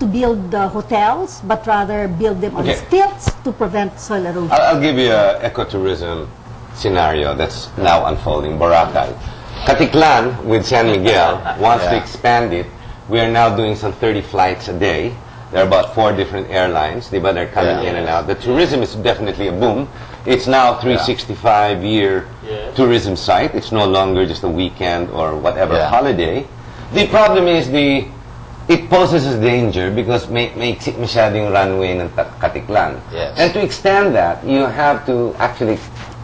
to build hotels, but rather build them on stilts to prevent soil erosion. I'll give you an ecotourism scenario that's now unfolding. Boracay. Katiklan with San Miguel wants to expand it. We are now doing some 30 flights a day. There are about 4 different airlines. They're coming in and out. The tourism is definitely a boom. It's now a 365-year tourism site. It's no longer just a weekend or whatever holiday. The problem is it poses a danger because may exit masyadong runway ng Katiklan. And to extend that, you have to actually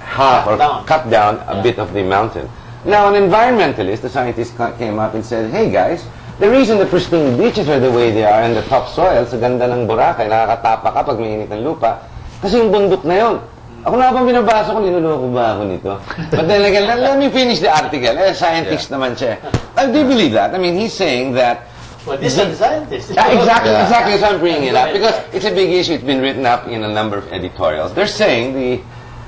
cut down a bit of the mountain. Now, an environmentalist, the scientist came up and said, hey guys, the reason the pristine beaches are the way they are and the topsoil sa ganda ng Boracay, nakakatapa ka pag mainit ang lupa, kasi yung bundok na yun. Ako na pa binabasa ko, linuloko ba ako nito? But then again, let me finish the article. Scientist naman siya. Do you believe that? I mean, he's saying that... Well, this is a scientist. Exactly. So I'm bringing it up because it's a big issue. It's been written up in a number of editorials. They're saying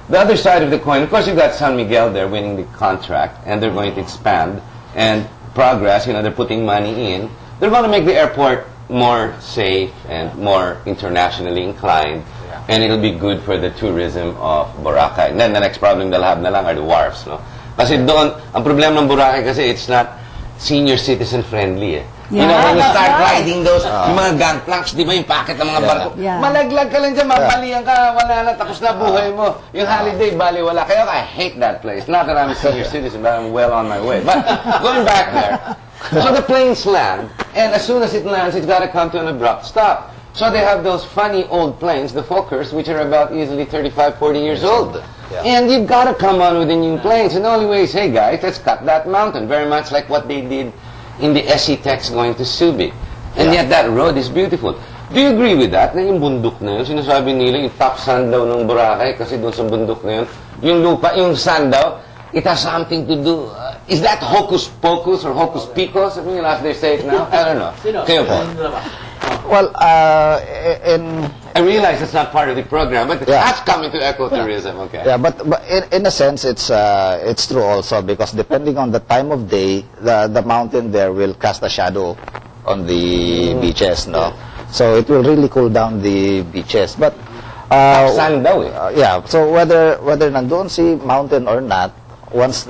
the other side of the coin, of course you've got San Miguel there winning the contract, and they're going to expand and progress, they're putting money in. They're going to make the airport more safe and more internationally inclined, and it'll be good for the tourism of Boracay. And then the next problem they'll have na lang are the wharfs, no? Kasi doon, ang problema ng Boracay kasi it's not senior citizen friendly, eh. When you start riding those, yung mga gangplanks, di ba yung packet ng mga barko, malaglag ka lang dyan, mapalihan ka, wala na, tapos na buhay mo. Yung holiday, bali wala. Kaya I hate that place. Not that I'm a senior citizen, but I'm well on my way. But going back there, so the planes land, and as soon as it lands, it's got to come to an abrupt stop. So they have those funny old planes, the Fokkers, which are about easily 35, 40 years old. And you've got to come on with the new planes. And the only way is, hey guys, let's cut that mountain. Very much like what they did in the SC Tex going to Subic. And yet that road is beautiful. Do you agree with that? Na yung bundok na yun, sinasabi nila, yung top sand daw ng Boracay, kasi doon sa bundok na yun, yung lupa, yung sand daw, it has something to do. Is that hocus pocus or hocus picos? I mean, as they say it now? I don't know. Kayo po. Well, I realize it's not part of the program, but that's coming to ecotourism. Okay. Yeah, but in a sense, it's true also because depending on the time of day, the mountain there will cast a shadow on the beaches, no? So it will really cool down the beaches. But sand daw, eh. So whether nandoon si mountain or not, once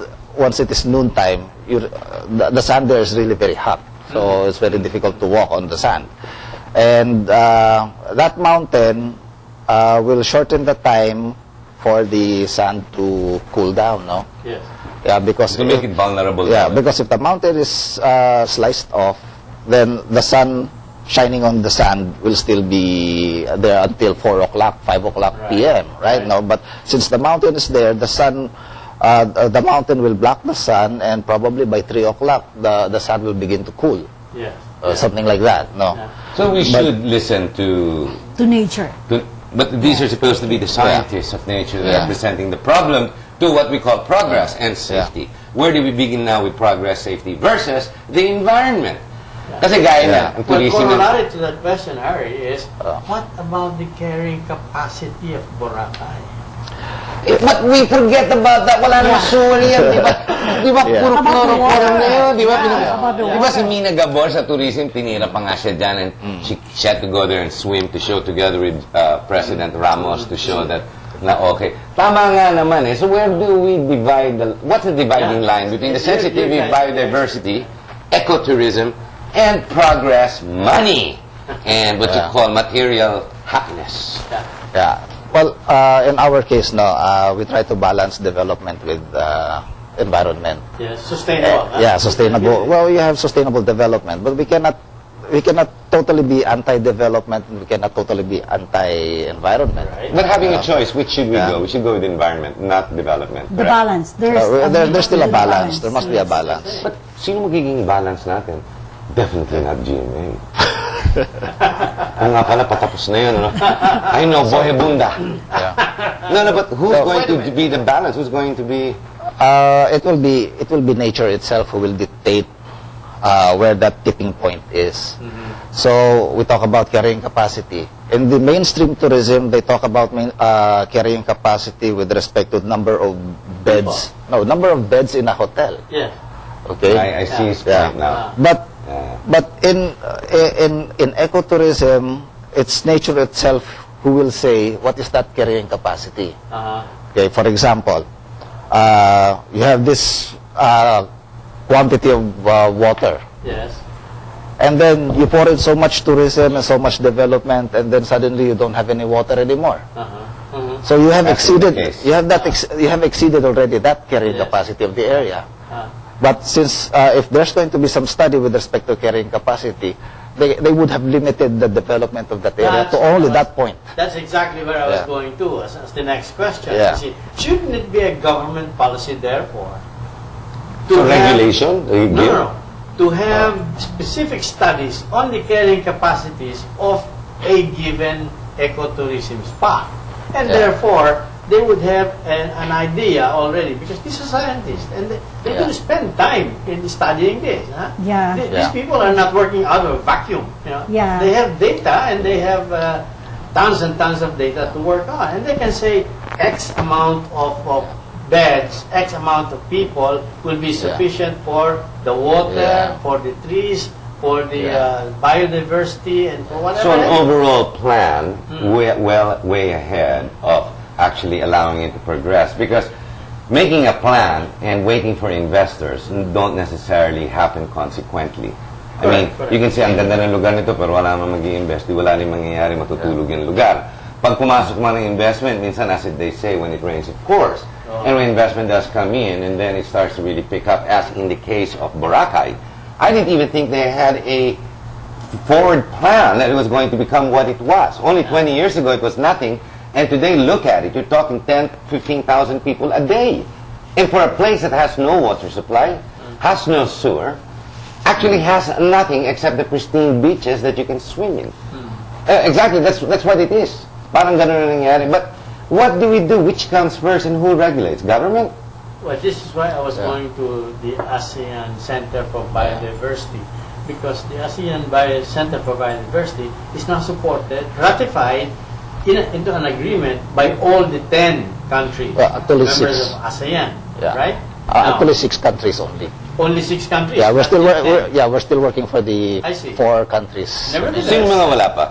it is noontime, the sand there is really very hot. So it's very difficult to walk on the sand. And that mountain will shorten the time for the sand to cool down, no? Yes. Yeah, because to make it vulnerable. Yeah, because if the mountain is sliced off, then the sun shining on the sand will still be there until 4 o'clock, 5 o'clock p.m. Right? No, but since the mountain is there, the sun, the mountain will block the sun, and probably by 3 o'clock, the sun will begin to cool. Yeah. Something like that. No. So we should listen to nature. But these are supposed to be the scientists of nature that are presenting the problem to what we call progress and safety. Where do we begin now with progress, safety versus the environment? Kasi gaya na, ang tourism. Corollary to that question, Harry, is what about the carrying capacity of Boracay? But we forget about that. Wala namang suri yan, di ba? Di ba, puro chloroform na yun, di ba? Di ba si Mina Gabor sa tourism, tinira pa nga siya dyan, and she had to go there and swim to show together with President Ramos to show that na okay. Tama nga naman eh. So where do we divide what's the dividing line between the sensitivity of biodiversity, ecotourism, and progress, money, and what you call material happiness? Yeah. Well, in our case, no, we try to balance development with environment. Yeah, sustainable. Sustainable. Well, you have sustainable development, but we cannot totally be anti-development, and we cannot totally be anti-environment. Right. But having a choice, which should we go? We should go with environment, not development. The balance. There's still a balance. There must be a balance. But sino magiging balance natin? Definitely not GMA. Kung nga pala, patapos na yun, ano? I know, boy, bunda. No, but who's going to be the balance? Who's going to be... It will be nature itself who will dictate where that tipping point is. So we talk about carrying capacity. In the mainstream tourism, they talk about carrying capacity with respect to number of beds. No, number of beds in a hotel. Yeah. Okay. I see his point now. But But in ecotourism, it's nature itself who will say what is that carrying capacity. Okay, for example, you have this quantity of water. Yes. And then you pour in so much tourism and so much development, and then suddenly you don't have any water anymore. So you have That's the exceeded. case. You have that. You have exceeded already that carrying Yes. capacity of the area. But since if there's going to be some study with respect to carrying capacity, they would have limited the development of that area to only that point. That's exactly where I was Yeah. going to as the next question. Yeah. You see, shouldn't it be a government policy, therefore, to So have- regulation? Do you No, give? no, no. To have specific studies on the carrying capacities of a given ecotourism spot. And Yeah. therefore, they would have an idea already, because these are scientists, and they Yeah. do spend time in studying this. Huh? Yeah. These people are not working out of a vacuum. You know? Yeah. They have data, and they have tons and tons of data to work on. And they can say X amount of beds, X amount of people will be sufficient for the water, Yeah. for the trees, for the biodiversity, and for whatever. So an overall plan, way ahead of actually allowing it to progress. Because making a plan and waiting for investors don't necessarily happen consequently. I mean, Correct. you can say, ang ganda ng lugar nito, pero wala naman mag-i-invest, wala rin mangyayari, matutulog yung lugar. Pag pumasok man ng investment, minsan, as they say, when it rains, it pours. And when investment does come in, and then it starts to really pick up, as in the case of Boracay, I didn't even think they had a forward plan that it was going to become what it was. Only 20 years ago, it was nothing. And today, look at it. You're talking 10, 15,000 people a day. And for a place that has no water supply, has no sewer, actually has nothing except the pristine beaches that you can swim in. Exactly, that's what it is. Parang ganun na nangyari. But what do we do? Which comes first and who regulates? Government? Well, this is why I was going to the ASEAN Center for Biodiversity, because the ASEAN Center for Biodiversity is now supported, ratified into an agreement by all the 10 countries, Well, actually members 6. of ASEAN, Yeah. right? Now, Actually, 6 countries only. only 6 countries. Yeah, we're still not yet 10. we're still working for the I see. 4 countries. Nevertheless, Sino mga wala pa?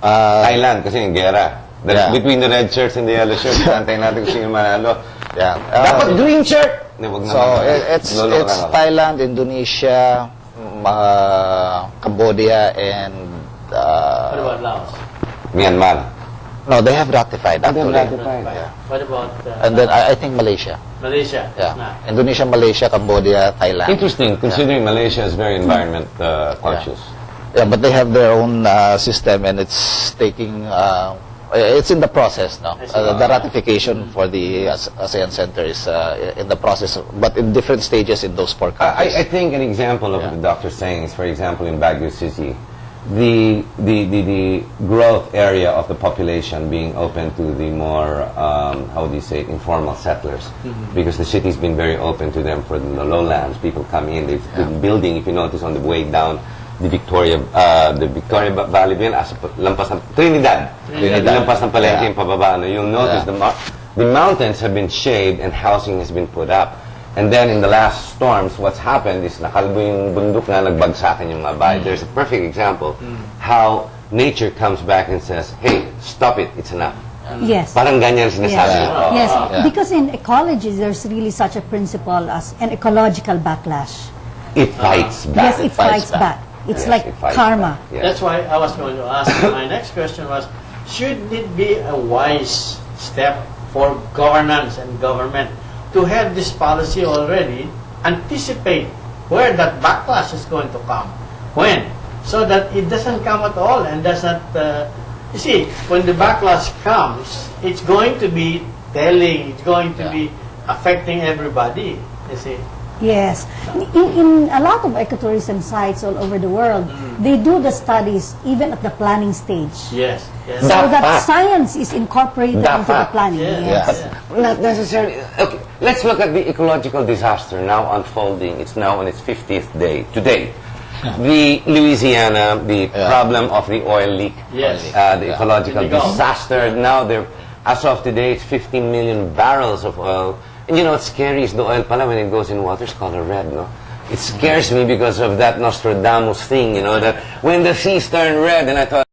Uh, Thailand, kasi yung gera. Yeah. Between the red shirts and the yellow shirts, antayin natin kung sino manalo. yeah. Dapat green shirt! Hindi, wag So naman. it's Lolo ka lang ako. Thailand, Indonesia, Cambodia, and what about Laos? Myanmar. no, they have ratified They have actually. ratified. Yeah. What about And then I think Malaysia. Malaysia? Yeah, Nah. Indonesia, Malaysia, Cambodia, Thailand. Interesting, considering Malaysia is very environment conscious. Yeah, but they have their own system, and it's taking. It's in the process now. I see. The ratification for the ASEAN Center is in the process, but in different stages in those 4 countries. I think an example of what the doctor's saying is, for example, in Baguio City, the growth area of the population being open to the more, how would you say, informal settlers. Because the city's been very open to them for the lowlands. People come in, they've been building, if you notice on the way down, the Victoria Valley din, lampas ng Trinidad. Lampas ng Palengke yung pababa. No? You'll notice the mountains have been shaded and housing has been put up. And then in the last storms, what's happened is nakalbo yung bundok na nagbagsakan yung mga bahay. There's a perfect example how nature comes back and says, hey, stop it, it's enough. Yes. Parang ganyan sinasabi. Yes, Oo. because in ecology, there's really such a principle as an ecological backlash. It fights back. Yes, it fights back. It's Yes, like it fights karma. back. Yes. That's why I was going to ask. My next question was, should it be a wise step for governance and government to have this policy already, anticipate where that backlash is going to come, when, so that it doesn't come at all and does not, you see, when the backlash comes, it's going to be telling, it's going to be affecting everybody, you see. Yes. In a lot of ecotourism sites all over the world, they do the studies even at the planning stage. Yes, yes. So that Dapat. science is incorporated into the Dapat. planning. Yeah. Yes. Not necessarily. Okay, let's look at the ecological disaster now unfolding. It's now on its 50th day. Today, the Louisiana, the problem of the oil leak, Yes. the ecological Illegal. disaster. Now, as of today, it's 15 million barrels of oil. And you know what's scary is the oil pala when it goes in water, it's color red, no? it scares me because of that Nostradamus thing, you know, that when the seas turn red, and I thought,